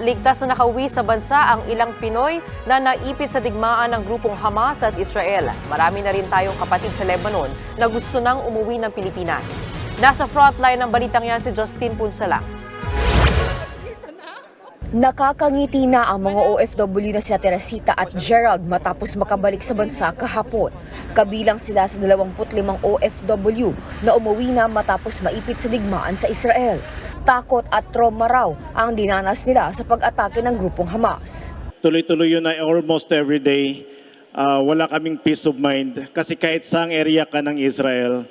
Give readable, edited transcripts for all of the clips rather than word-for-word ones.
ligtas na nakauwi sa bansa ang ilang Pinoy na naipit sa digmaan ng grupong Hamas at Israel. Marami na rin tayong kapatid sa Lebanon na gusto nang umuwi ng Pilipinas. Nasa frontline ng balitang yan si Justin Punsalang. Nakakangiti na ang mga OFW na sina Teresita at Gerald matapos makabalik sa bansa kahapon. Kabilang sila sa 25 OFW na umuwi na matapos maipit sa digmaan sa Israel. Takot at trauma raw ang dinanas nila sa pag-atake ng grupong Hamas. Tuloy-tuloy yun na almost every day. Wala kaming peace of mind kasi kahit saang area ka ng Israel,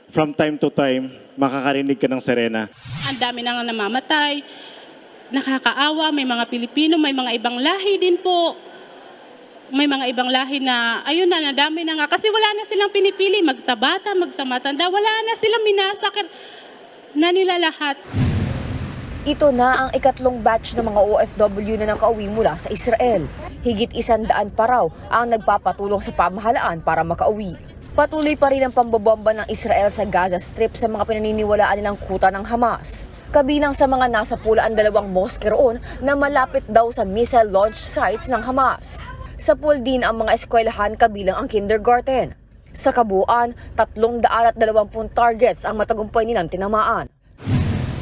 from time to time, makakarinig ka ng sirena. Ang dami na nga namamatay. Nakakaawa, may mga Pilipino, may mga ibang lahi din po. May mga ibang lahi na, ayun na, nadami na nga. Kasi wala na silang pinipili, magsabata, magsamatanda. Wala na silang minasakit na nila lahat. Ito na ang ikatlong batch ng mga OFW na nakauwi mula sa Israel. Higit 100 pa raw ang nagpapatulong sa pamahalaan para makauwi. Patuloy pa rin ang pambobomba ng Israel sa Gaza Strip sa mga pinaniniwalaan nilang kuta ng Hamas. Kabilang sa mga nasa pula ang 2 mosque roon na malapit daw sa missile launch sites ng Hamas. Sa pool din ang mga eskwelahan kabilang ang kindergarten. Sa kabuuan, 320 targets ang matagumpay nilang tinamaan.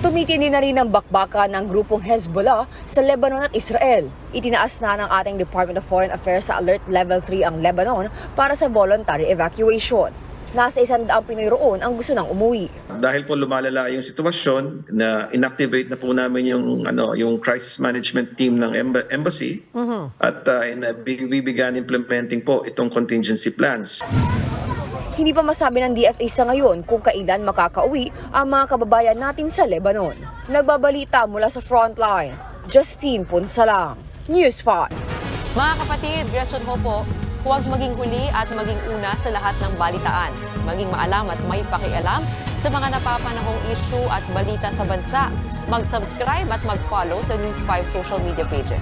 Tumitindi na rin ang bakbakan ng grupong Hezbollah sa Lebanon at Israel. Itinaas na ng ating Department of Foreign Affairs sa Alert Level 3 ang Lebanon para sa voluntary evacuation. Nasa 100 Pinoy roon ang gusto nang umuwi. Dahil po lumalala yung sitwasyon, na inactivate na po namin yung crisis management team ng embassy at we began implementing po itong contingency plans. Hindi pa masabi ng DFA sa ngayon kung kailan makakauwi ang mga kababayan natin sa Lebanon. Nagbabalita mula sa frontline, Justine Punsalang, News 5. Mga kapatid, Gretchen ho po, huwag maging huli at maging una sa lahat ng balitaan. Maging maalam at may pakialam sa mga napapanahong issue at balita sa bansa. Mag-subscribe at mag-follow sa News 5 social media pages.